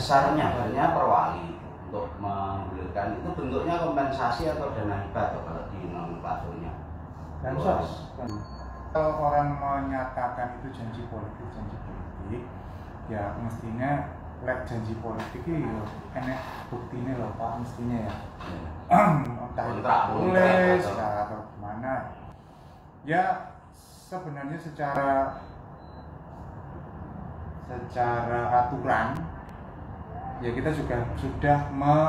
besarnya sebenarnya Perwali untuk menggulirkan itu bentuknya kompensasi atau dana hibah atau kalau di nomenklaturnya? Bansos. Kalau orang menyatakan itu janji politik, ya mestinya lek janji politik itu enak buktinya loh Pak, mestinya ya. Entah itu tulis atau gimana. Ya sebenarnya secara aturan ya kita juga sudah sudah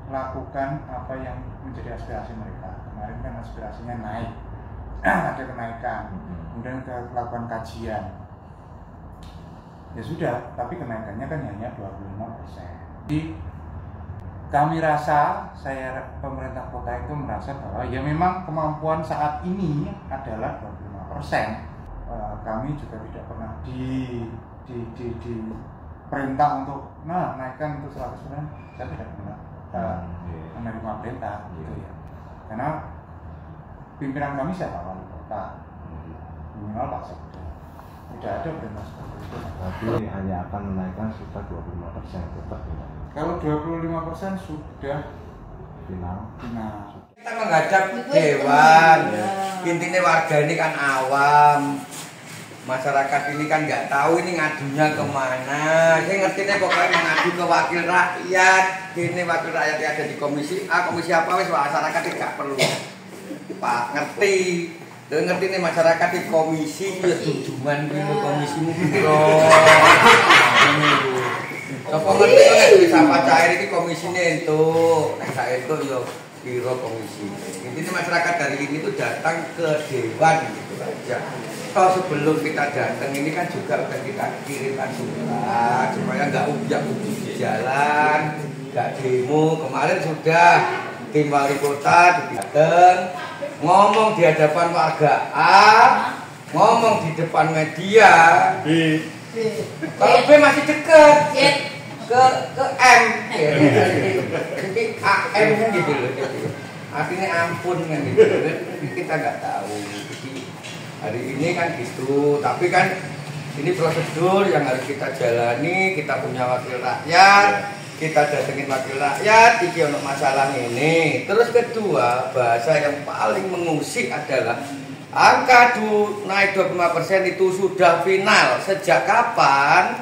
melakukan apa yang menjadi aspirasi mereka. Kemarin kan aspirasinya naik, ada kenaikan, kemudian kita lakukan kajian. Ya sudah, tapi kenaikannya kan hanya 25%. Jadi kami rasa, pemerintah kota itu merasa bahwa ya memang kemampuan saat ini adalah 25%. Kami juga tidak pernah perintah untuk naikkan untuk 100%. Saya tidak pernah menerima perintah gitu ya. Karena pimpinan kami siapa wali kota, minimal Pak Sekda. Tidak ada perintah seperti itu. Tapi hanya akan menaikkan sudah 25% tetap ya. Kalau 25% sudah final. Kita menghadap dewan. Intinya warga ini kan awam. Masyarakat ini kan nggak tahu ini ngadunya kemana. Saya ngertinya pokoknya mengadu ke wakil rakyat. Ini wakil rakyat yang ada di komisi A, komisi apa wis masyarakat tidak perlu. Pak ngerti. Tuh ngerti nih masyarakat di komisi ya tujuan gitu komisimu bro. Sopo ngerti nek bisa cair iki komisine entuk. Nek sak entuk yo piro komisi. Intinya masyarakat dari ini tuh datang ke dewan gitu aja. Kalau sebelum kita datang ini kan juga udah kita kirimkan surat supaya nggak ubyak-ubik di jalan, nggak demo. Kemarin sudah tim wali kota datang ngomong di hadapan warga A, ngomong di depan media B. Kalau B masih dekat ke M, jadi AM kan gitu loh. Artinya ampun kan gitu. Kita nggak tahu. Hari ini kan gitu, tapi kan ini prosedur yang harus kita jalani. Kita punya wakil rakyat, kita datengin wakil rakyat, iki untuk masalah ini. Terus kedua, bahasa yang paling mengusik adalah angka naik 25% itu sudah final. Sejak kapan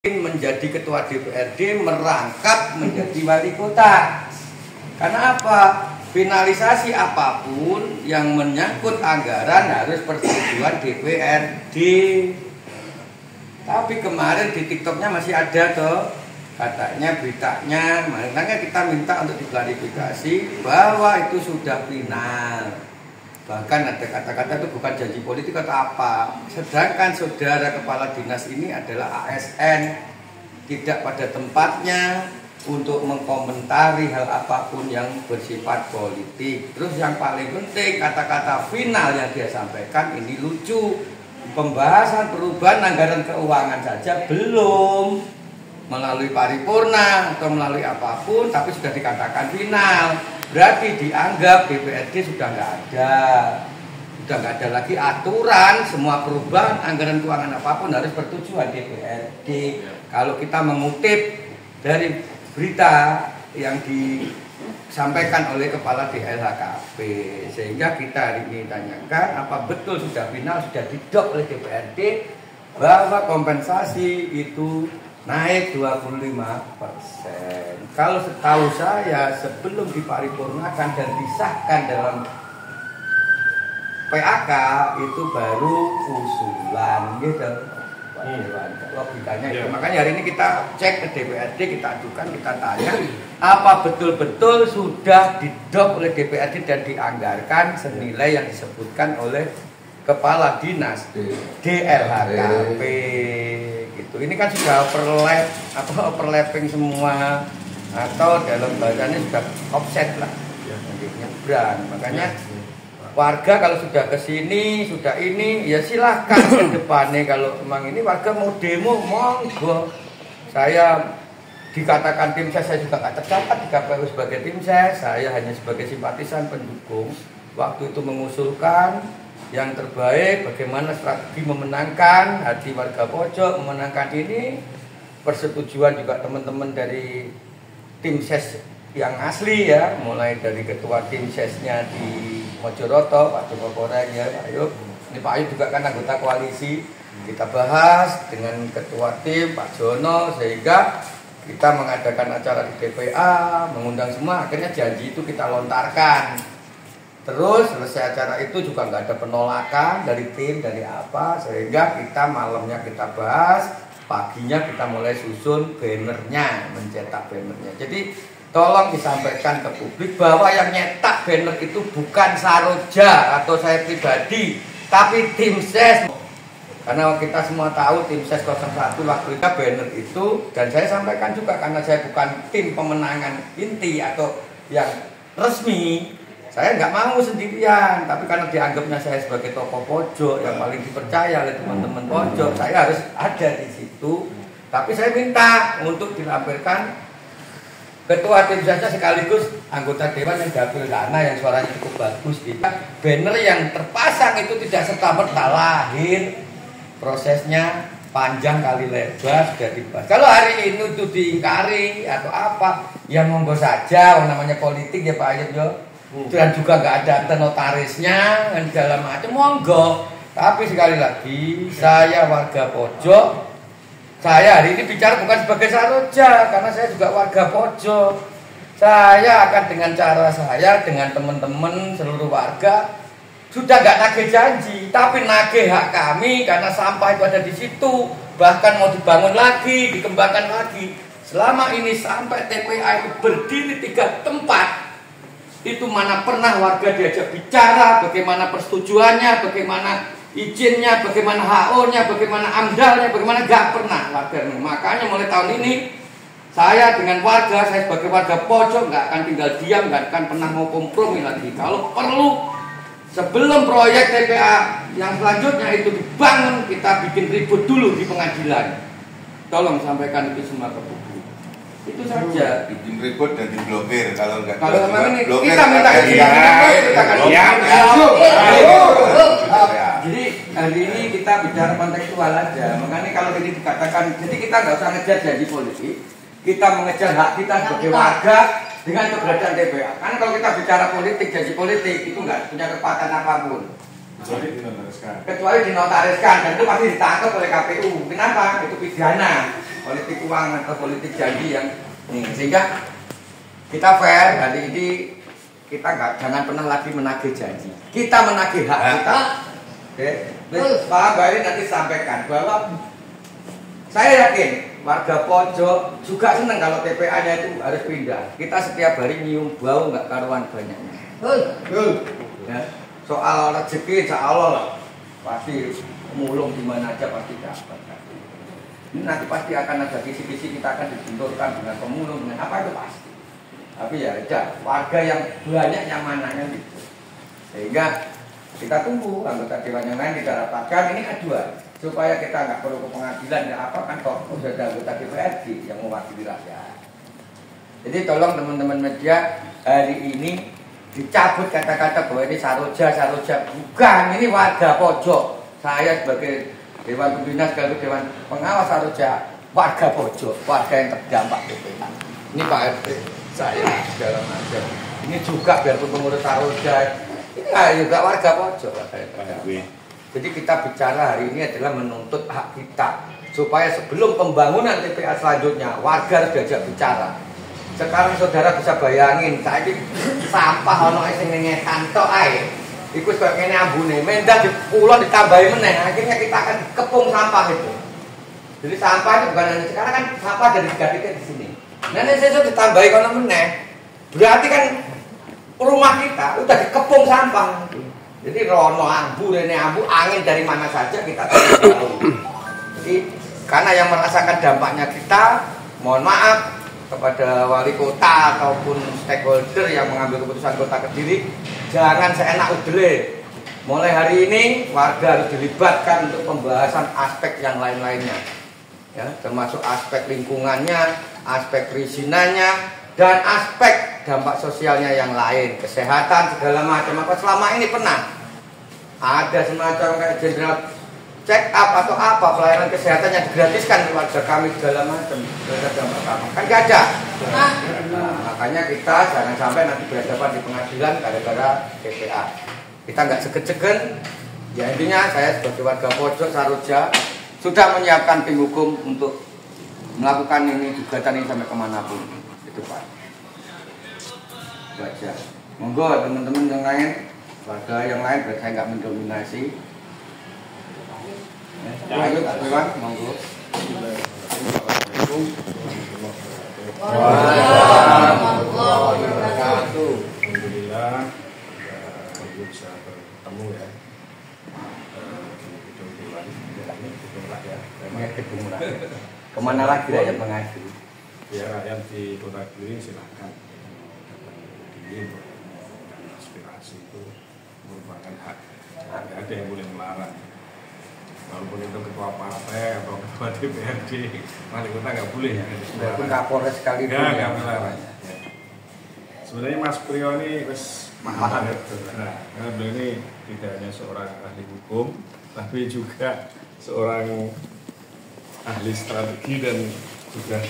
menjadi ketua DPRD merangkap menjadi wali kota? Karena apa? Finalisasi apapun yang menyangkut anggaran harus persetujuan DPRD. Tapi kemarin di TikToknya masih ada tuh katanya beritanya, makanya kita minta untuk diklarifikasi bahwa itu sudah final. Bahkan ada kata-kata itu bukan janji politik atau apa. Sedangkan saudara kepala dinas ini adalah ASN, tidak pada tempatnya untuk mengkomentari hal apapun yang bersifat politik. Terus yang paling penting kata-kata final yang dia sampaikan ini lucu. Pembahasan perubahan anggaran keuangan saja belum melalui paripurna atau melalui apapun, tapi sudah dikatakan final. Berarti dianggap DPRD sudah nggak ada lagi aturan. Semua perubahan anggaran keuangan apapun harus persetujuan DPRD. Kalau kita mengutip dari berita yang disampaikan oleh kepala DLHKP, sehingga kita hari ini tanyakan apa betul sudah final, sudah didok oleh DPRD bahwa kompensasi itu naik 25%. Kalau setahu saya sebelum diparipurnakan dan disahkan dalam PAK itu baru usulan gitu. Logikanya itu. Makanya hari ini kita cek ke DPRD, kita ajukan, kita tanya apa betul-betul sudah didok oleh DPRD dan dianggarkan senilai yang disebutkan oleh kepala dinas DLHKP gitu. Ini kan sudah overlapping semua, atau dalam bahasanya sudah offset lah, nyebrang. Makanya warga kalau sudah kesini, sudah ini, ya silahkan ke depannya. Kalau memang ini warga mau demo, monggo. Saya dikatakan tim saya juga nggak tercatat di KPU sebagai tim saya hanya sebagai simpatisan pendukung. Waktu itu mengusulkan, yang terbaik, bagaimana strategi memenangkan hati warga pojok, memenangkan ini. Persetujuan juga teman-teman dari tim ses yang asli ya, mulai dari ketua tim sesnya di Mojoroto, Pak Joko Koreng ya, Pak Ayub. Ini Pak Ayub juga kan anggota koalisi. Kita bahas dengan ketua tim Pak Jono sehingga kita mengadakan acara di TPA, mengundang semua, akhirnya janji itu kita lontarkan. Terus selesai acara itu juga nggak ada penolakan dari tim, dari apa, sehingga kita malamnya kita bahas, paginya kita mulai susun bannernya, mencetak bannernya. Jadi tolong disampaikan ke publik bahwa yang nyetak banner itu bukan Saroja atau saya pribadi, tapi tim ses. Karena kita semua tahu tim ses 01 waktu itu banner itu, dan saya sampaikan juga karena saya bukan tim pemenangan inti atau yang resmi. Saya nggak mau sendirian, tapi karena dianggapnya saya sebagai tokoh pojok yang paling dipercaya oleh teman-teman pojok, saya harus ada di situ. Tapi saya minta untuk dilampirkan ketua tim sesnya sekaligus anggota dewan yang dapil dana yang suaranya cukup bagus. Banner yang terpasang itu tidak serta-merta lahir, prosesnya panjang kali lebar sudah dibahas. Kalau hari ini itu diingkari atau apa, ya monggo saja, namanya politik ya Pak Ayub yo. Dan juga nggak ada notarisnya dan segala macam, monggo. Tapi sekali lagi saya warga pojok, saya hari ini bicara bukan sebagai Saroja karena saya juga warga pojok. Saya akan dengan cara saya dengan teman-teman seluruh warga sudah nggak nagih janji, tapi nagih hak kami karena sampah itu ada di situ, bahkan mau dibangun lagi, dikembangkan lagi. Selama ini sampai TPA itu berdiri 3 tempat. Itu mana pernah warga diajak bicara, bagaimana persetujuannya, bagaimana izinnya, bagaimana HO-nya, bagaimana AMDAL-nya, bagaimana gak pernah warga. Makanya mulai tahun ini saya dengan warga, saya sebagai warga pojok gak akan tinggal diam, gak akan pernah mau kompromi lagi. Kalau perlu sebelum proyek TPA yang selanjutnya itu dibangun, kita bikin ribut dulu di pengadilan. Tolong sampaikan itu semua ke publik. Itu saja. Bikin ribut dan diblokir kalau enggak. Kalau memang ini blokir, kita minta izin. Jadi hari ini kita bicara kontekstual aja. Makanya kalau ini dikatakan, jadi kita nggak usah ngejar janji politik. Kita mengejar hak kita sebagai warga dengan keberadaan TPA. Karena kalau kita bicara politik, janji politik itu nggak punya kekuatan apapun. Kecuali dinotariskan dan itu pasti ditangkap oleh KPU. Kenapa? Itu pidana politik uang atau politik janji yang ini. Sehingga kita fair hari ini, kita jangan pernah lagi menagih janji. Kita menagih hak kita. Oke. Pak Bayi nanti sampaikan bahwa saya yakin warga pojok juga senang kalau TPA-nya itu harus pindah. Kita setiap hari nyium bau nggak karuan banyaknya. Ya. Soal rezeki insya Allah lah, pasti mulung di mana aja pasti dapat. Ini nanti pasti akan ada kisi-kisi, kita akan dibenturkan dengan pemulung, dengan apa itu pasti. Tapi ya udah, warga yang banyak yang mananya gitu. Sehingga kita tunggu anggota dewan yang lain kita rapatkan, ini aduan supaya kita nggak perlu ke pengadilan ya apa kan kok sudah ada anggota DPRD yang mewakili rakyat. Jadi tolong teman-teman media hari ini dicabut kata-kata bahwa ini Saroja, bukan, ini warga pojok. Saya sebagai Dewan Pembina sekaligus Dewan Pengawas Saroja, warga pojok, warga yang terdampak TPA. Ini Pak RT, saya segala macam. Ini juga biarpun pengurus Saroja, ini juga warga pojok. Jadi kita bicara hari ini adalah menuntut hak kita supaya sebelum pembangunan TPA selanjutnya warga harus diajak bicara. Sekarang saudara bisa bayangin, saya ini sampah ono sing ngetan tok ae. Iku sebab ngene ambune, mendah di pulau ditambahi meneh, akhirnya kita akan kepung sampah itu. Jadi sampah itu bukan hanya sekarang kan sampah dari 3 titik di sini. Nah, ini sesuk ditambahi kono meneh. Berarti kan rumah kita udah dikepung sampah. Jadi rono ambu, rene ambu, angin dari mana saja kita tahu. Jadi karena yang merasakan dampaknya kita, mohon maaf kepada wali kota ataupun stakeholder yang mengambil keputusan Kota Kediri, jangan seenak udele. Mulai hari ini warga harus dilibatkan untuk pembahasan aspek yang lain-lainnya, ya, termasuk aspek lingkungannya, aspek perizinannya, dan aspek dampak sosialnya yang lain, kesehatan segala macam. Apa selama ini pernah ada semacam kayak jenderal check up atau apa pelayanan kesehatan yang digratiskan kepada kami segala macam kan nggak ada. Nah, makanya kita jangan sampai nanti berhadapan di pengadilan gara-gara TPA. Kita nggak segen-segen. Ya intinya saya sebagai warga Pojok Saroja sudah menyiapkan tim hukum untuk melakukan ini gugatan ini sampai kemanapun. Itu Pak. Baca. Monggo teman-teman yang lain, warga yang lain biar saya nggak mendominasi. Ayo, Iwan, monggo. Warahmatullahi wabarakatuh. Alhamdulillah bisa bertemu ya di gedung Dewan. Ini gedung rakyat. Gedung rakyat. Kemana lagi rakyat mengadu? Ya rakyat di Kota Kediri silakan datang ke Kediri untuk menyampaikan aspirasi itu merupakan hak. Tidak ada yang boleh melarang. Walaupun itu ketua partai atau ketua DPRD, wali kota nggak boleh ya. Walaupun Kapolres sekali nggak melarang. Ya. Sebenarnya Mas Priyo ini wis paham ya. Nah, karena beliau ini tidak hanya seorang ahli hukum, tapi juga seorang ahli strategi dan juga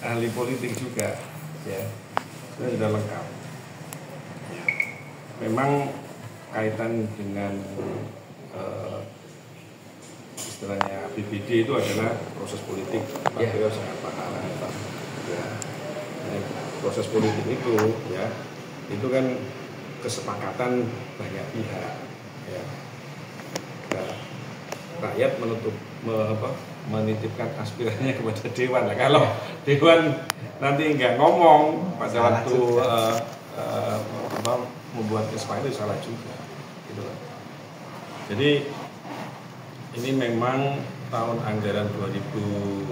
ahli politik juga. Ya, sudah lengkap. Ya. Memang kaitan dengan istilahnya BBD itu adalah proses politik. Pak Priyo sangat paham. Ya. Proses politik itu ya, itu kan kesepakatan banyak pihak. Ya. Nah, rakyat menitipkan aspirasinya kepada Dewan. Nah, kalau Dewan nanti nggak ngomong pada waktu membuat kesepakatan itu salah juga. Gitu. Jadi ini memang tahun anggaran 2025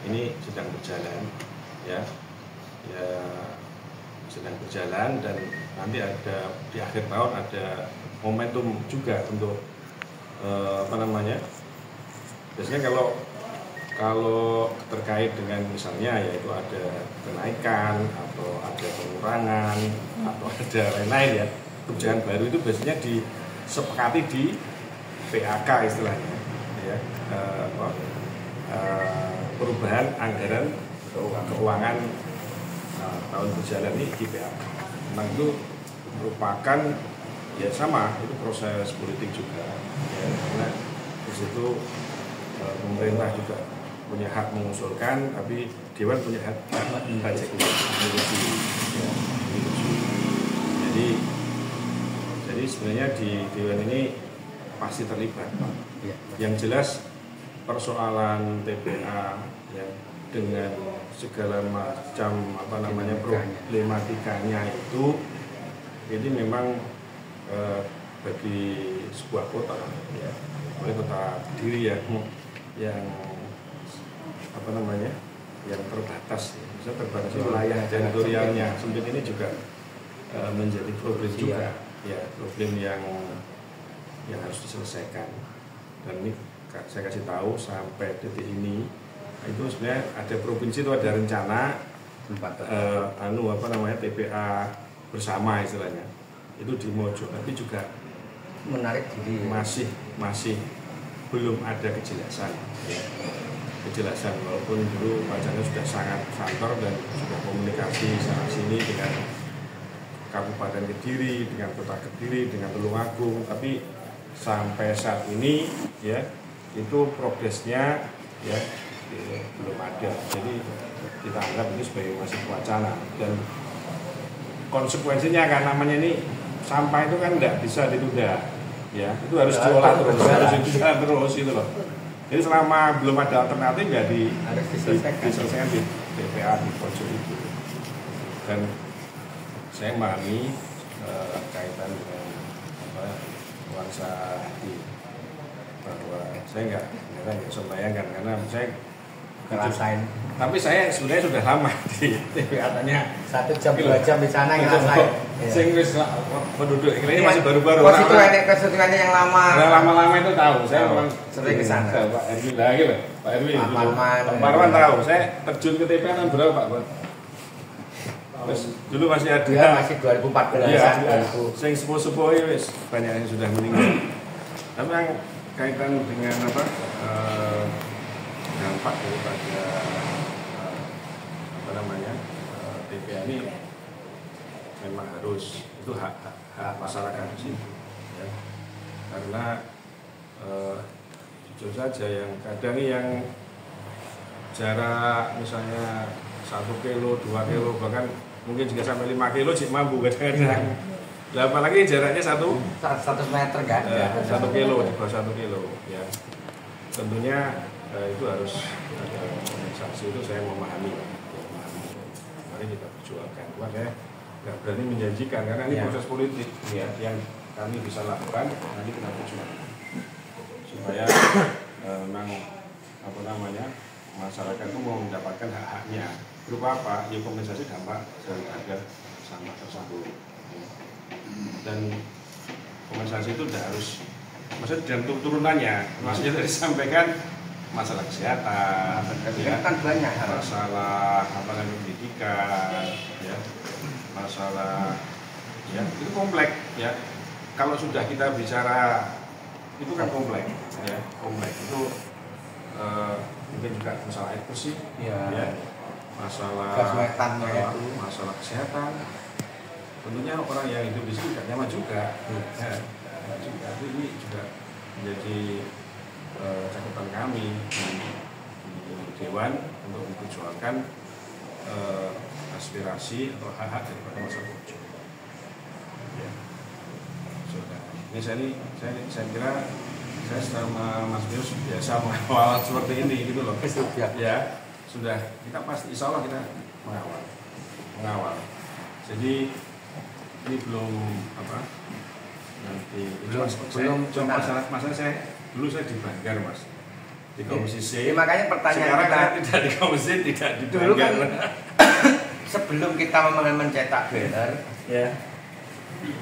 ini sedang berjalan ya sedang berjalan dan nanti ada di akhir tahun ada momentum juga untuk biasanya kalau terkait dengan misalnya yaitu ada kenaikan atau ada pengurangan atau ada lain-lain ya kebijakan baru itu biasanya disepakati di PAK istilahnya ya perubahan anggaran keuangan tahun berjalan ini di PAK. Memang itu merupakan ya sama itu proses politik juga ya, karena di situ pemerintah juga punya hak mengusulkan tapi Dewan punya hak menguji ya, jadi sebenarnya di Dewan ini pasti terlibat. Ya. Yang jelas persoalan TPA ya, dengan segala macam problematikanya itu ini memang bagi sebuah kota ya, oleh kota Kediri yang terbatas, bisa terbatas wilayah teritorialnya sempit ini juga menjadi problem juga, ya problem yang harus diselesaikan. Dan ini saya kasih tahu sampai detik ini itu sebenarnya ada provinsi itu ada rencana TPA bersama istilahnya itu di Mojo, tapi juga menarik diri masih belum ada kejelasan ya. Kejelasan walaupun dulu wacana sudah sangat santer dan sudah komunikasi sana sini dengan Kabupaten Kediri, dengan Kota Kediri, dengan Tulungagung, tapi sampai saat ini ya itu progresnya ya belum ada. Jadi kita anggap ini sebagai masih wacana dan konsekuensinya kan namanya ini sampah itu kan tidak bisa ditunda ya, itu harus diolah terus, gitu loh. Jadi selama belum ada alternatif ya harus diselesaikan di TPA di Pojok itu. Dan saya memahami kaitan dengan nuansa hati bahwa saya nggak bisa bayangkan karena saya ngerasain. Tapi saya sebenarnya sudah lama di TPA-nya 1 jam 2 jam di sana ngerasain. Sing wis penduduk ini masih baru-baru. Oh, itu ada kesulitannya yang lama. Yang lama-lama itu tahu. Saya memang sering ke sana. Pak Erwin lagi loh. Pak Erwin. Pak Parman tahu. Saya terjun ke TPA tahun berapa Pak? Terus dulu masih ada. Ya, masih 2014 Iya, kan. sing sepuh-sepuh wis banyak yang sudah meninggal. Tapi yang kaitan dengan dampak daripada TPA ini memang harus, itu hak masyarakat di sini ya. Karena jujur saja yang kadang yang jarak misalnya 1 kilo, 2 kilo, bahkan mungkin juga sampai 5 kilo sih mampu kadang-kadang. Lah apalagi jaraknya 100 meter kan? 1 kilo, di bawah 1 kilo ya. Tentunya itu harus ada kompensasi, itu saya memahami. Mari kita perjuangkan. Cuma saya nggak berani menjanjikan karena ini proses politik ya, yang kami bisa lakukan nanti kita perjuangkan supaya memang masyarakat itu mau mendapatkan hak-haknya berupa apa? Ya kompensasi dampak dari harga sampah tersebut. Dan kompensasi itu tidak harus, maksudnya dalam turunannya, maksudnya tadi disampaikan masalah kesehatan, ya, kan banyak masalah pendidikan, ya, masalah ya itu kompleks ya. Kalau sudah kita bicara itu kan kompleks, ya kompleks itu mungkin juga masalah air bersih, ya, masalah masalah kesehatan. Tentunya orang yang hidup di sini tidak nyaman juga. Jadi ini juga menjadi catatan kami di Dewan untuk memperjuangkan aspirasi atau hak-hak daripada masyarakat Pojo. Ya. Ini saya kira saya sama Mas Bius biasa mengawal seperti ini gitu loh. Ya, sudah kita pasti insya Allah kita mengawal. Jadi ini belum nanti belum masalah saya dulu saya di Banggar Mas, di Komisi C. Makanya pertanyaan sekarang kita tidak di Komisi, tidak di dulu Banggar. Kan, sebelum kita mencetak banner, ya,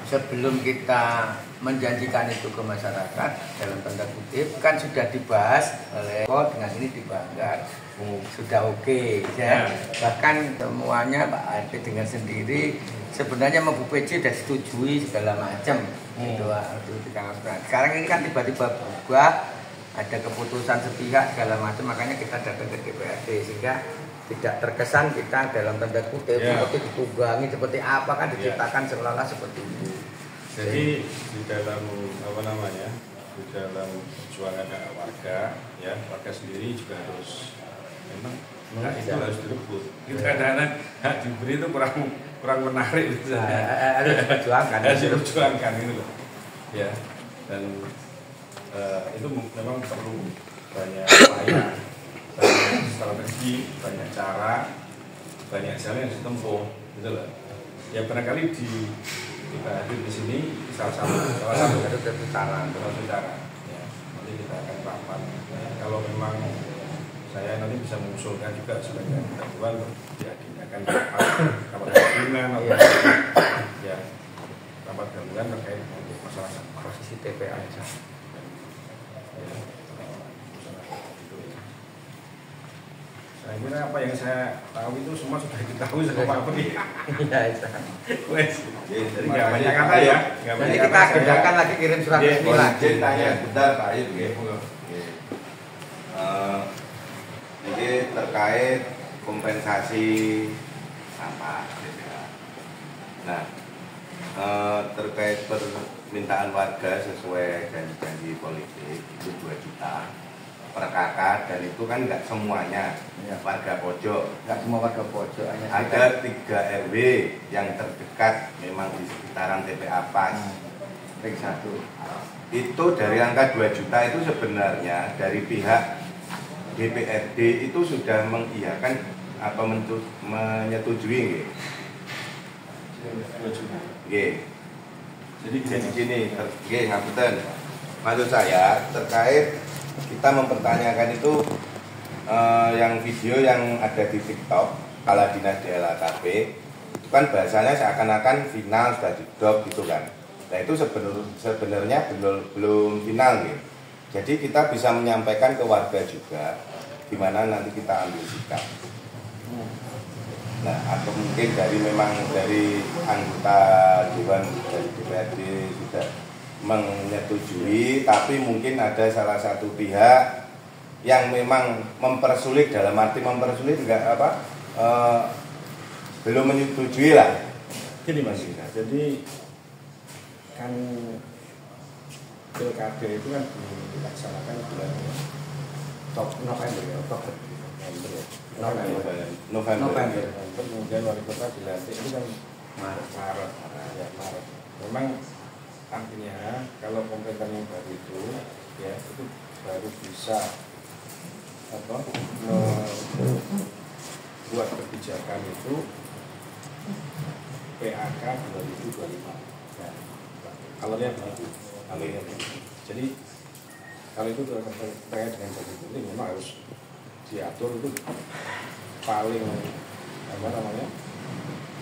sebelum kita menjanjikan itu ke masyarakat dalam tanda kutip kan sudah dibahas oleh dengan ini di Banggar. Sudah oke, ya. Bahkan semuanya Pak Ade dengan sendiri sebenarnya Bu PJ sudah setujui segala macam. Sekarang ini kan tiba-tiba berubah, ada keputusan sepihak segala macam, makanya kita datang ke DPRD sehingga tidak terkesan kita dalam tanda kutip seperti ditunggangi seperti apa kan diciptakan seolah-olah seperti itu. Jadi di dalam di dalam perjuangan warga, ya warga sendiri juga harus memang hak itu harus direbut. Kita kadang-kadang hak diberi itu kurang menarik gitu. Harus diperjuangkan gitu loh. Ya, dan itu memang perlu banyak upaya, banyak strategi, banyak cara, banyak jalan yang ditempuh gitu loh. Ya barangkali kita hadir di sini salah satu cara. Ya, nanti kita akan rapat. Kalau memang saya nanti bisa mengusulkan juga sebagai ketua diagendakan rapat gabungan atau ya rapat gabungan terkait untuk masalah posisi TPA saja. Saya kira apa yang saya tahu itu semua sudah diketahui sama Pak Peri. Jadi nggak banyak kata ya. Nanti kita agendakan lagi kirim surat resmi lagi. Tanya bentar Pak Ayub ya. Ini terkait kompensasi sampah. Nah, terkait permintaan warga sesuai janji politik itu 2 juta per kakak, dan itu kan nggak semuanya warga pojok. Nggak semua warga pojok. Ada 3 RW yang terdekat memang di sekitaran TPA Pas. Ring 1. Itu dari angka 2 juta itu sebenarnya dari pihak DPRD itu sudah mengiyakan apa menyetujui Jadi gini, ngapunten. Maksud saya terkait kita mempertanyakan itu yang video yang ada di TikTok kala dinas DLHKP itu kan bahasanya seakan-akan final sudah didok gitu kan. Nah itu sebenarnya belum final gitu. Jadi kita bisa menyampaikan ke warga juga di mana nanti kita ambil sikap. Nah, atau mungkin memang dari anggota Dewan dari DPRD sudah menyetujui, tapi mungkin ada salah satu pihak yang memang mempersulit, dalam arti mempersulit belum menyetujui lah. Gini Mas Ika, jadi kan pilkada itu kan dilaksanakan bulan November ya, November. Kemudian wali kota dilantik itu kan Maret. Memang artinya kalau pemerintah yang baru itu ya itu baru bisa buat kebijakan itu PAK 2025. Ya, kalau dia begitu. Jadi kalau itu terkait dengan janji politik memang harus diatur itu paling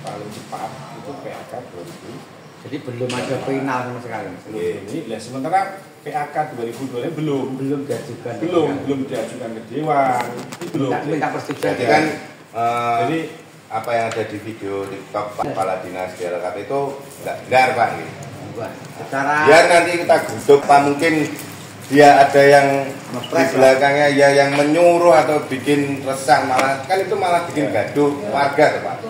paling cepat itu PAK 2000. Jadi belum ada final sama sekali. Ini sementara PAK 2002 belum diajukan. Belum diajukan ke Dewan. Belum minta persetujuan. Jadi kan jadi apa yang ada di video TikTok Pak Kepala Dinas DLKP itu enggak benar Pak gitu. Secara Biar nanti kita guduk Pak, mungkin dia ada yang di belakangnya ya yang menyuruh atau bikin resah, malah kan itu malah bikin gaduh warga Pak.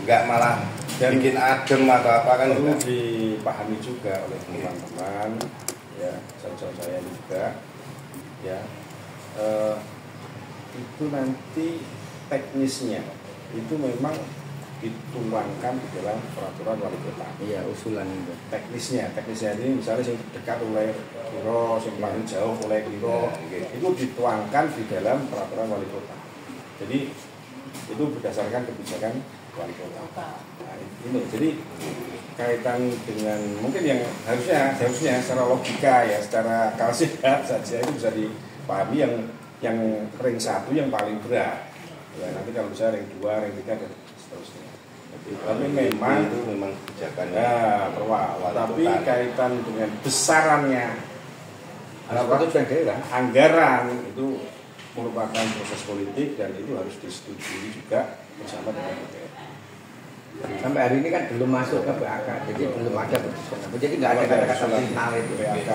Enggak malah bikin adem atau apa kan itu juga. dipahami juga oleh teman-teman ya, saya juga ya, itu nanti teknisnya itu memang dituangkan di dalam peraturan wali kota. iya usulan itu. Teknisnya ini misalnya yang dekat oleh Kiro, yang paling jauh oleh Kiro, itu dituangkan di dalam peraturan wali kota. Jadi itu berdasarkan kebijakan wali kota. Nah, ini jadi kaitan dengan mungkin yang harusnya secara logika ya, secara akal sehat saja itu bisa dipahami yang ring 1 yang paling berat. Ya, nanti kalau bisa ring 2, ring 3 dan seterusnya. Tapi memang itu memang kebijakan ya tapi kaitan dengan besarannya anggaran itu merupakan proses politik dan itu harus disetujui juga bersama dengan DPR. Sampai hari ini kan belum masuk ke PAK, jadi belum ada persetujuan. Jadi nggak ada kata-kata final itu. PAK.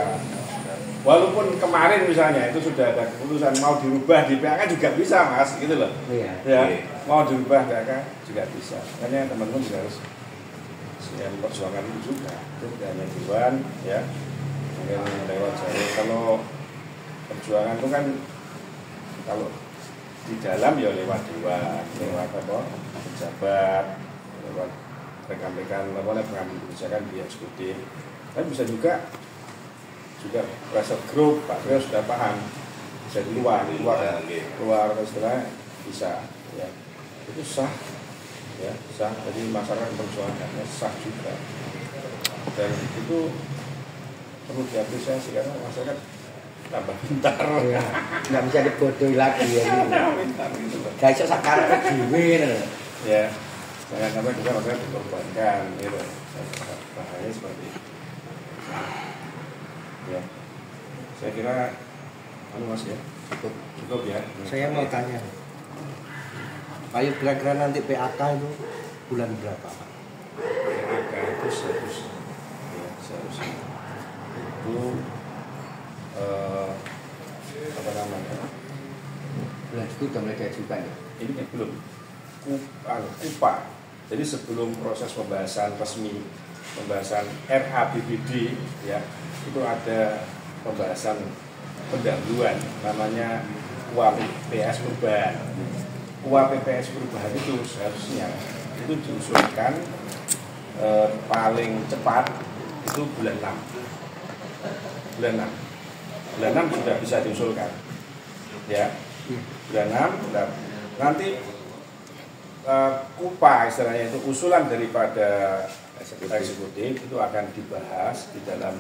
Walaupun kemarin misalnya itu sudah ada keputusan mau dirubah di PAK juga bisa Mas, gitu loh. Iya. Ya, mau dirubah PAK juga bisa. Makanya teman-teman juga harus memperjuangkan itu juga. Itu hanya Dewan ya. Mungkin lewat jalur kalau perjuangan itu kan kalau di dalam ya lewat Dewan, lewat pejabat, lewat rekan-rekan pengambil kebijakan di eksekutif. Tapi bisa juga pressure group, Pak Trio sudah paham, bisa di luar istilahnya bisa, ya itu sah, ya sah. Jadi masyarakat perjuangannya sah juga, dan itu perlu diapresiasi karena masyarakat tambah pintar, ya, nggak bisa dibodohi lagi ya. Pintar gitu loh. Gak bisa sekarang gimana? Ya, jangan sampai juga masyarakat dikorbankan, gitu. Bahaya seperti itu. Ya, saya kira Mas ya, cukup ya. Saya mau tanya, ayo kira-kira nanti PAK itu bulan berapa? PAK itu seharusnya itu apa namanya? Bulan itu sudah mulai diajukan ya? Ini belum UPA. Jadi sebelum proses pembahasan resmi, pembahasan RAPBD ya, itu ada pembahasan pendahuluan namanya UAPPS perubahan. UAPPS perubahan itu seharusnya itu diusulkan paling cepat itu bulan 6. Bulan 6 sudah bisa diusulkan. Ya. Bulan 6 nanti UPA istilahnya itu usulan daripada eksekutif itu akan dibahas di dalam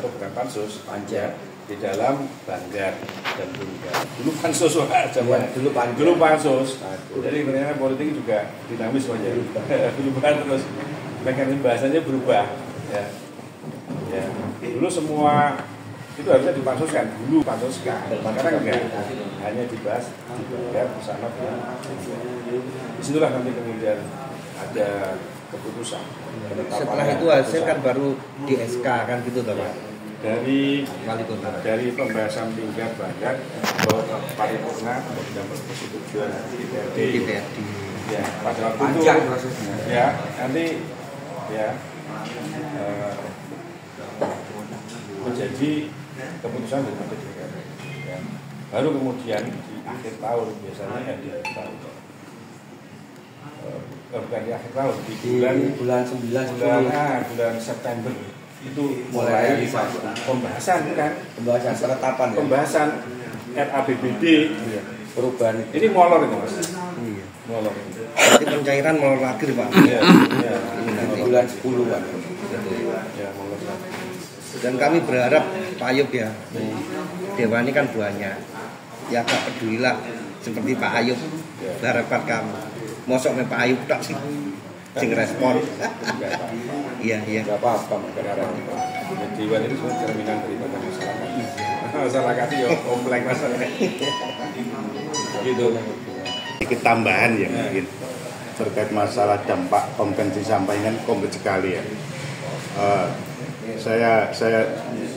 bukan pansus, panja di dalam Banggar dan Bunggar. Dulu pansus dulu pansus. Jadi sebenarnya politik juga dinamis saja. Berubah terus, mekanisme bahasanya berubah. Ya. Dulu semua itu harusnya dipansuskan dulu, pansuskan. Sekarang enggak, hanya dibahas bersama dengan disitulah nanti kemudian ada keputusan. Setelah itu hasil kan baru di SK kan gitu toh Pak. Dari Wali kota. Dari pembahasan tingkat banyak bahwa paripurna kemudian persetujuan DPRD. Ya, pada waktu itu Panjang prosesnya. ya nanti ya menjadi keputusan dari DPRD. Ya. Baru kemudian di akhir tahun biasanya ya di akhir tahun. Bukan di akhir tahun di bulan 9 bulan September itu mulai pembahasan kan pembahasan penetapan ya. Pembahasan RAPBD Perubahan itu. ini molor itu Mas. Iya. Molor. Berarti pencairan mau akhir Pak. Iya. Iya. Ini nanti bulan 10 Pak. Ya, molor. Dan kami berharap Pak Ayub ya, Dewan ini kan banyak. Ya Pak pedulilah seperti Pak Ayub. Harapan kami. Mosok Pak Ayub tak sih. Sing respon. Iya, iya. Enggak apa-apa karena Dewan itu sebenarnya cerminan daripada masyarakat. Masyarakat itu ya kompleks masalahnya. Gitu. Sedikit tambahan ya mungkin terkait masalah dampak kompensasi sampah ini kan kompleks sekali ya. Saya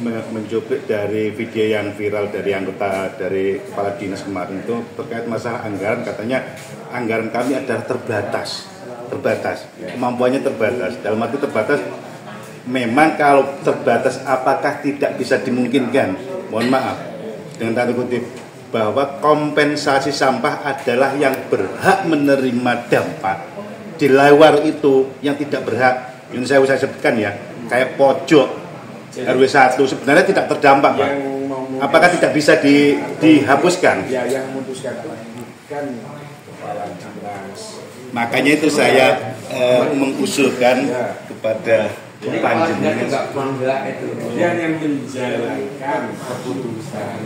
mencuplik dari video yang viral dari anggota dari kepala dinas kemarin itu terkait masalah anggaran, katanya anggaran kami adalah terbatas, kemampuannya terbatas. Dalam arti terbatas, memang kalau terbatas apakah tidak bisa dimungkinkan? Mohon maaf dengan tanda kutip bahwa kompensasi sampah adalah yang berhak menerima dampak. Di luar itu yang tidak berhak, yang saya sebutkan ya, kayak pojok RW 1 sebenarnya tidak terdampak Pak. Apakah tidak bisa dihapuskan? Ya, yang memutuskan itu bukan kepala dinas. Makanya itu saya mengusulkan kepada panjenengan Dia yang menjalankan keputusan,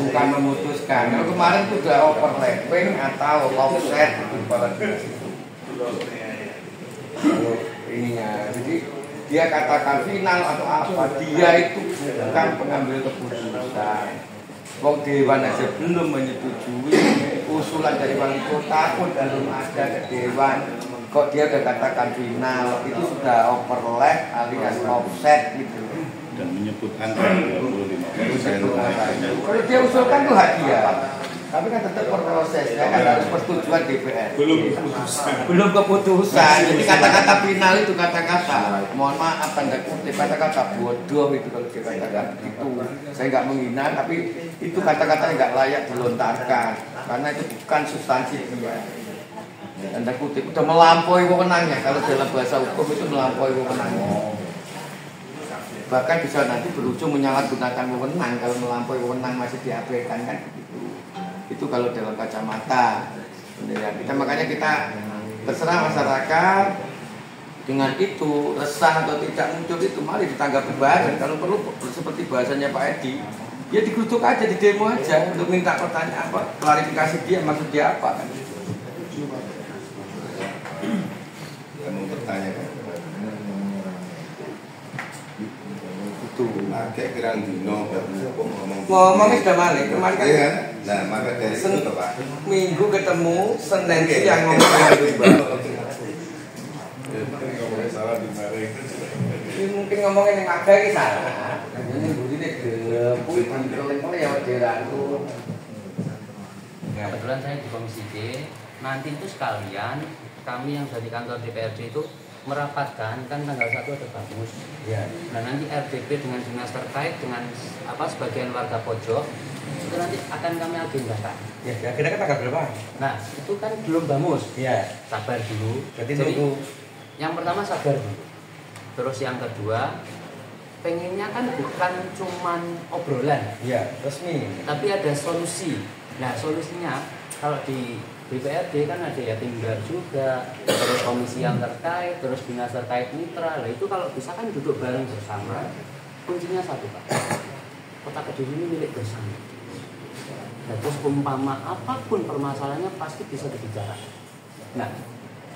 bukan memutuskan. Kalau kemarin itu sudah overlapping atau offset kepala dinas itu. Ininya, jadi dia katakan final atau apa, dia itu bukan pengambil keputusan. Wong Dewan aja belum menyetujui usulan dari wali kota pun belum ada ke Dewan. Kok dia udah katakan final, itu sudah overlap alias offset gitu. dan menyebut angka 25%. Kalau dia usulkan tuh hak dia. Tapi kan tetap prosesnya kan harus persetujuan DPR. Belum keputusan. Jadi kata-kata final itu kata-kata. Mohon maaf tanda kutip, kata-kata bodoh itu kalau dikatakan itu. Saya nggak menghina, tapi itu kata-kata yang nggak layak dilontarkan karena itu bukan substansi dia. Tanda kutip udah melampaui wewenangnya. Kalau dalam bahasa hukum itu melampaui wewenangnya. Bahkan bisa nanti berujung menyalahgunakan wewenang kalau melampaui wewenang masih diabaikan kan begitu. Itu kalau dalam kacamata pendirian kita. Makanya kita terserah masyarakat dengan itu resah atau tidak muncul itu mari ditanggapi bahan. Kalau perlu seperti bahasanya Pak Edi, ya digeruduk aja, di demo aja untuk minta pertanyaan apa, klarifikasi dia maksud dia apa kan. Kamu bertanya kan? Itu. Agak kirang dino Ngomongnya sudah balik kemarin kan. Iya kan? Nah, maka dari itu Pak. Minggu ketemu Senin siang ngomong Salah di mari. ini mungkin ngomongin yang ada ini salah. Ini begini gepu itu ya wajarku. Kebetulan saya di Komisi D, nanti itu sekalian kami yang dari kantor DPRD itu merapatkan kan tanggal 1 ada bamus. Ya. Nah nanti RDP dengan dinas terkait dengan apa sebagian warga pojok itu nanti akan kami agendakan. Ya, kira-kira tanggal berapa? Nah itu kan belum bamus. Ya. Sabar dulu. Jadi Jadi nunggu. yang pertama sabar dulu. Terus yang kedua pengennya kan bukan cuman obrolan, Ya, resmi. tapi ada solusi. Nah solusinya kalau di DPRD kan ada ya tinggal juga, terus komisi yang terkait, terus dinas terkait mitra. Lah itu kalau bisa kan duduk bareng bersama. Kuncinya satu Pak, Kota Kediri ini milik bersama. Nah, terus umpama apapun permasalahannya pasti bisa dibicarakan. Nah,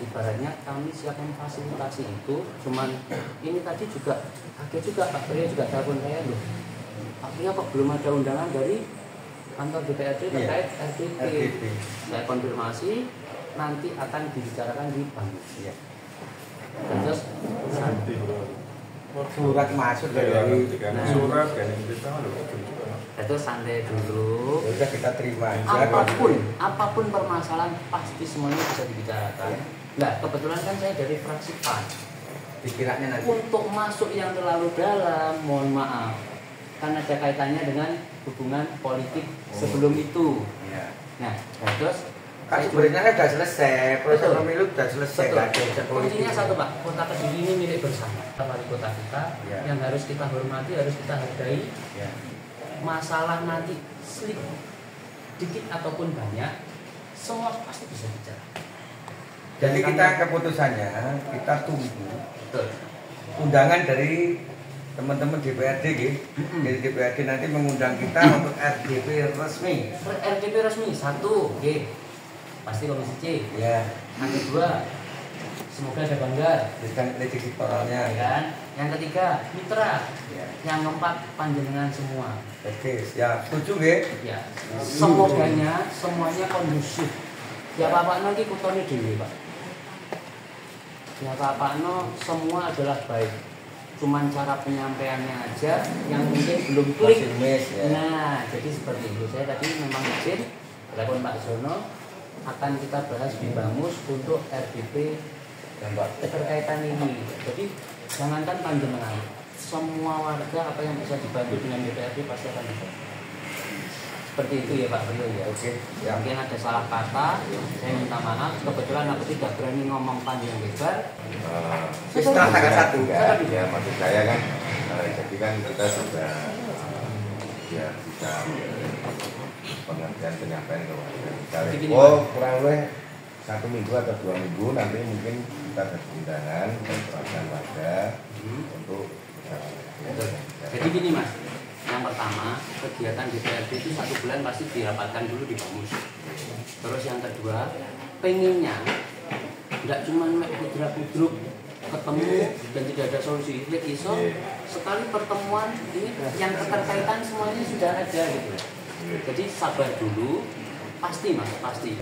ibaratnya kami siap memfasilitasi itu. Cuman ini tadi juga kaget juga Pak Surya juga telepon saya loh. Akhirnya kok belum ada undangan dari kantor DPRD terkait RDP. Saya konfirmasi, nanti akan dibicarakan di Bamus. Terus surat masuk dari surat kan kita itu santai dulu. Udah kita terima aja. Apapun permasalahan pasti semuanya bisa dibicarakan. Nah, kebetulan kan saya dari fraksi PAN. Dikiranya nanti Untuk masuk yang terlalu dalam, mohon maaf, karena ada kaitannya dengan hubungan politik sebelum itu. ya. Nah, terus Kan sebenarnya kan sudah selesai, proses Betul. pemilu sudah selesai. Betul. Kan, ada politik. Kuncinya satu Pak, kota Kediri ini milik bersama. Wali kota kita Ya. yang harus kita hormati, harus kita hargai. Ya. Masalah nanti slip dikit ataupun banyak, semua pasti bisa bicara. Jadi kita keputusannya kita tunggu Betul. undangan dari teman-teman DPRD, dari DPRD nanti mengundang kita untuk RDP resmi. RDP resmi satu, oke. Pasti komisi C. Ya, Yang kedua, semoga ada banggar. dengan legislatornya. Ya kan? Yang ketiga, mitra. Ya. Yang keempat, panjenengan semua. Oke, ya setuju nggih? Ya. Semoganya semuanya kondusif. Ya Bapak nanti kutone dhewe, Pak. Ya Bapak semua adalah baik. Cuman cara penyampaiannya aja yang mungkin belum klik. Masih miss, ya. Nah, jadi seperti itu. Saya tadi memang izin telepon Pak Zono akan kita bahas di Bamus untuk RDP keterkaitan ini. Jadi jangankan panjenengan, semua warga apa yang bisa dibantu dengan DPRD pasti akan dibantu. Seperti itu ya Pak Beliau ya. Oke, ya. Mungkin ada salah kata, saya minta maaf. Kebetulan aku tidak berani ngomong panjang lebar. Setelah tanggal 1 enggak, ya maksud saya kan jadi kan kita sudah ya bisa pengertian penyampaian ke warga. Misalnya, kurang lebih 1 minggu atau 2 minggu nanti mungkin kita ada undangan dan perwakilan warga untuk Jadi gini Mas, yang pertama kegiatan DPRD itu 1 bulan pasti dirapatkan dulu di Bamus. Terus yang kedua, pengennya nggak cuma kudrak-kudruk ketemu dan tidak ada solusi. Lihat iso sekali pertemuan ini yang keterkaitan semuanya sudah ada gitu. Jadi sabar dulu, pasti Mas, pasti.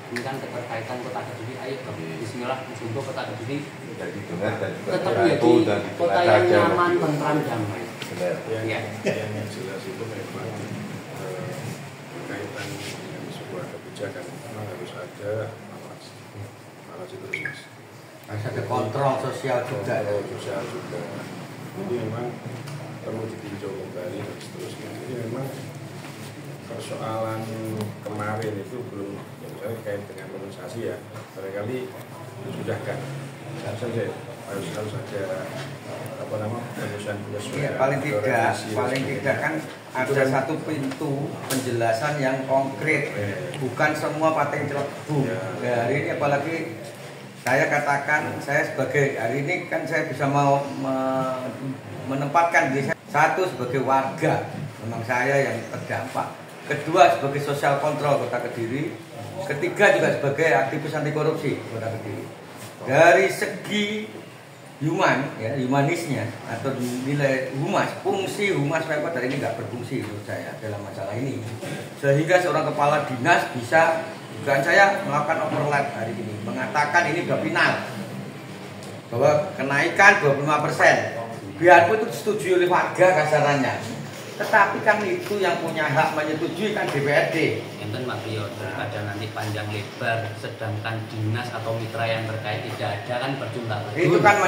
Ini kan keterkaitan Kota Kediri, ayo Bismillah untuk Kota Kediri jadi dengar dan juga tetap dibantu menjadi dan kota juga yang ada nyaman, tentram, damai. benar. Yang jelas itu memang berkaitan dengan sebuah kebijakan memang harus ada alas itu Mas. Harus ada kontrol sosial juga. Kontrol sosial juga. Jadi memang perlu ditinjau kembali dan seterusnya. Jadi memang persoalan kemarin itu belum, misalnya kait dengan imunisasi ya, barangkali sudah kan harus ada apa namanya penyusunan. Ya, paling tidak kan ada satu pintu penjelasan yang konkret, bukan semua pating celebung. Ya, hari ini apalagi saya katakan, saya sebagai hari ini kan saya bisa mau menempatkan diri saya, satu sebagai warga, memang saya yang terdampak. Kedua sebagai sosial kontrol Kota Kediri, ketiga juga sebagai aktivis anti korupsi Kota Kediri. Dari segi humanisnya atau nilai humas, fungsi humas Pemkot hari ini nggak berfungsi menurut saya dalam masalah ini. Sehingga seorang kepala dinas bisa, bukan saya melakukan overlap hari ini, mengatakan ini sudah final bahwa kenaikan 25%. Biarpun itu disetujui oleh warga kasarannya. Tetapi kan itu yang punya hak menyetujui kan DPRD. Enten Pak Beliau, daripada nanti panjang lebar, sedangkan dinas atau mitra yang terkait tidak ada kan berjumlah. Itu kan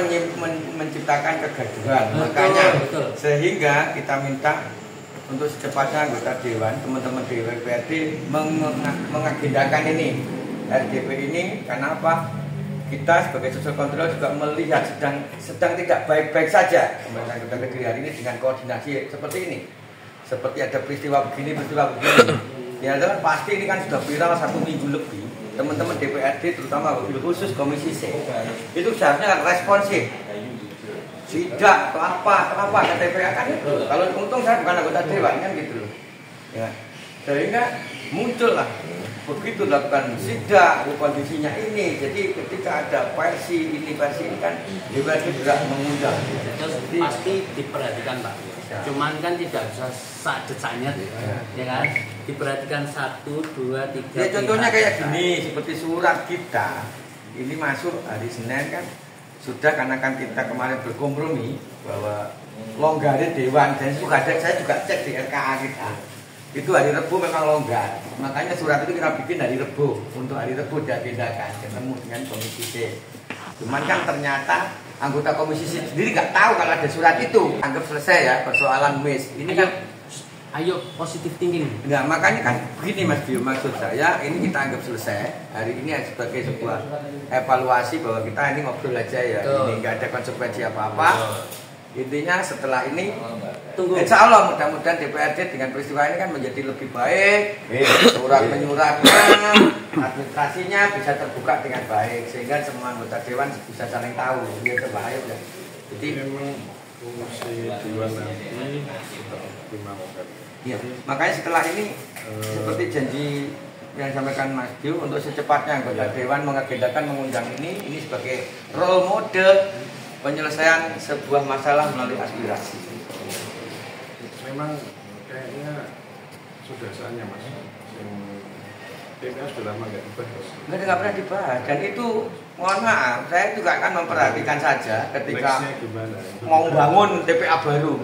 menciptakan kegaduhan. Makanya betul. Sehingga kita minta untuk secepatnya anggota Dewan, teman-teman DPRD mengagendakan ini RDP ini. Karena apa? Kita sebagai social control juga melihat sedang tidak baik-baik saja pemerintah Kota Kediri hari ini dengan koordinasi seperti ini. Seperti ada peristiwa begini. Ya kan pasti ini kan sudah viral 1 minggu lebih. Teman-teman DPRD terutama wabil khusus Komisi C itu seharusnya kan responsif. Tidak atau apa KTPA kan itu. Kalau untung saya bukan anggota dewan kan gitu loh. Ya. Sehingga muncul lah begitu lakukan sidak kondisinya ini. Jadi ketika ada versi ini kan DPRD juga mengundang. Pasti diperhatikan Pak. Cuman kan tidak bisa sadet-sadet, ya kan? Diperhatikan 1, 2, 3. Ya contohnya kayak gini, seperti surat kita ini masuk hari Senin kan sudah, karena kan kita kemarin berkompromi bahwa longgarin dewan, dan itu kadang saya juga cek di RKA kita. Itu hari Rebu memang longgar, makanya surat itu kita bikin hari Rebu, untuk hari Rebu diagendakan ketemu dengan Komisi C. Cuman kan ternyata anggota Komisi C sendiri nggak tahu kalau ada surat itu, anggap selesai ya persoalan WIS. Ini kan ayo positif thinking. Nah makanya kan begini Mas Bio, maksud saya ini kita anggap selesai hari ini sebagai sebuah evaluasi bahwa kita ini ngobrol aja ya, ini nggak ada konsekuensi apa-apa. Intinya setelah ini insya Allah mudah-mudahan DPRD dengan peristiwa ini kan menjadi lebih baik, surat menyuratnya, administrasinya bisa terbuka dengan baik sehingga semua anggota dewan bisa saling tahu dia terbaik ya. Jadi memang fungsi dewan nanti tetap optimalkan. Ya, makanya setelah ini seperti janji yang disampaikan Mas Bio untuk secepatnya anggota dewan mengagendakan mengundang ini sebagai role model penyelesaian sebuah masalah melalui aspirasi. Memang kayaknya sudah saatnya Mas. TPA sudah lama nggak dibahas. Nggak pernah dibahas, dan itu mohon maaf, saya juga akan memperhatikan saja ketika mau bangun TPA baru,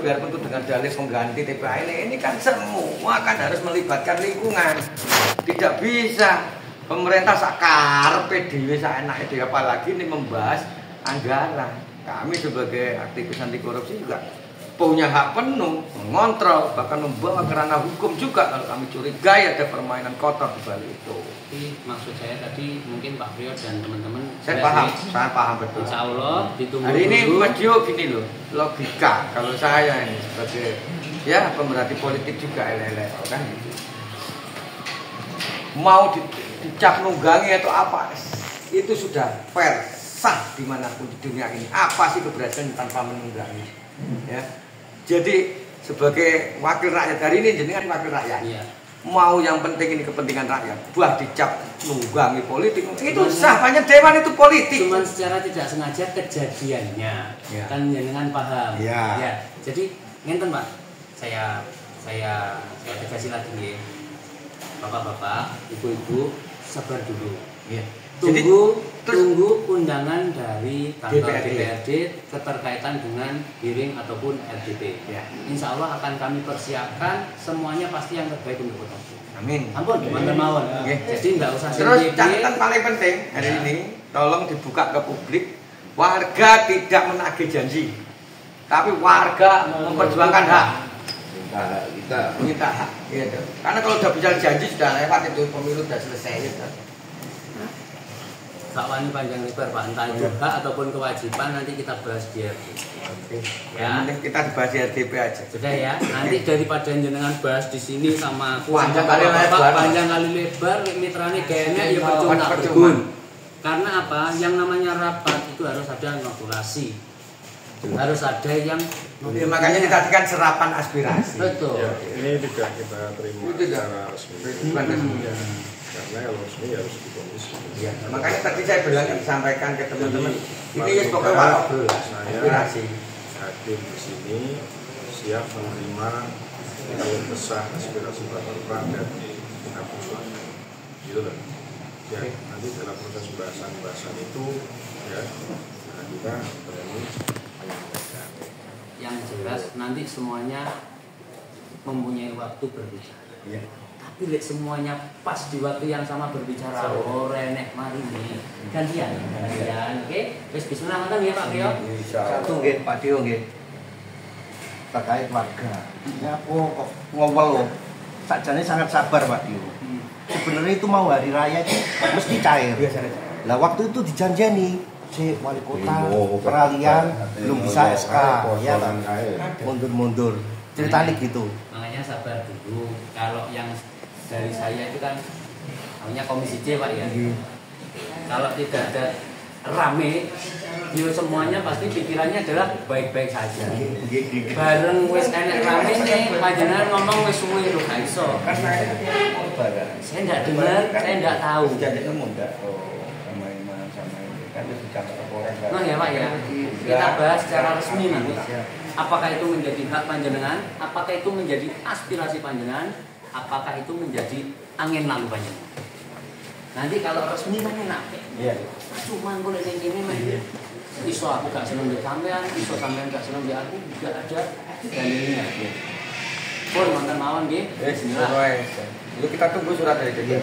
biar tentu dengan dalih pengganti TPA ini kan semua kan harus melibatkan lingkungan. Tidak bisa pemerintah sakar PDW seenaknya dhewe, apalagi ini membahas anggaran. Kami sebagai aktivis anti korupsi juga punya hak penuh mengontrol, bahkan membawa ke ranah hukum juga kalau kami curigai ada permainan kotor di balik itu. Jadi maksud saya tadi mungkin Pak Priyo dan teman-teman Saya paham betul. Insya Allah ditunggu hari ini dulu. Mas Dio gini loh, logika kalau saya ini sebagai ya pemerhati politik juga kan gitu. Mau dicap nunggangi atau apa itu sudah fair, sah dimanapun di dunia ini. Apa sih keberhasilan tanpa menunggangi ya. Jadi sebagai wakil rakyat hari ini jenengan wakil rakyat. Iya. Mau yang penting ini kepentingan rakyat, buah dicap nunggangi politik itu sah, hanya dewan itu politik. Cuman secara tidak sengaja kejadiannya kan jenengan paham. Ya. Jadi ngenten Pak, saya tegasin lagi nih. Bapak-bapak, ibu-ibu sabar dulu. Ya. Tunggu undangan dari kantor DPRD keterkaitan dengan hearing ataupun RDP. Ya. Insya Allah akan kami persiapkan semuanya pasti yang terbaik untuk kota. Amin. Ampun, mawon. Jadi nggak usah. Terus catatan paling penting hari ini, tolong dibuka ke publik. Warga tidak menagih janji, tapi warga memperjuangkan hak. Minta hak. Gitu. Karena kalau udah bicara janji sudah lewat, itu pemilu sudah selesai. Gitu. Pak Wani panjang lebar Pak, entah itu hak ataupun kewajiban nanti kita bahas di RDP. Ya, kita bahas di RDP aja. Sudah ya. Nanti daripada jenengan bahas di sini sama panjang kali lebar, mitrane gayanya ya percuma. Karena apa? Yang namanya rapat itu harus ada noturasi. Harus ada yang makanya kita kan serapan aspirasi. Betul. Ya, ini tidak kita terima secara resmi. Karena kalau resmi harus di komisi. Ya, makanya tadi saya bilang sampaikan ke teman-teman ini pokoknya aspirasi. Hakim di sini siap menerima kalau besar aspirasi bapak dan gitu loh. Ya, nanti dalam proses pembahasan itu ya, kita berani menyampaikan. Yang jelas nanti semuanya mempunyai waktu berbicara. Ya. Tapi lihat semuanya pas di waktu yang sama berbicara. Oh, renek mari nih. Gantian. Oke. Wis bismillah ngoten ya Pak Priyo. Satu nggih Pak Dio nggih. Terkait warga. Ya kok ngowel loh. Sakjane sangat sabar Pak Dio. Sebenarnya itu mau hari raya itu mesti cair. Lah waktu itu dijanjeni si wali kota peralihan belum bisa SK ya mundur-mundur. Ceritanya gitu. Makanya sabar dulu. Kalau yang dari saya itu kan namanya Komisi C Pak ya. Kalau tidak ada rame, yo semuanya pasti pikirannya adalah baik-baik saja. Bareng wis enek rame nih, panjenengan ngomong wis suwe lho gak iso. Saya enggak dengar, saya enggak tahu. Nah ya Pak ya, kita bahas secara resmi nanti. Apakah itu menjadi hak panjenengan? Apakah itu menjadi aspirasi panjenengan? Apakah itu menjadi angin lalu panjenengan? Nanti kalau resmi kan enak. Iya. Cuma boleh yang ini mah. Iso aku gak seneng di sampean, iso sampean gak seneng di aku, juga ada dalilnya. Pun mantan mawon nggih. Bismillah. Itu kita tunggu surat dari dia.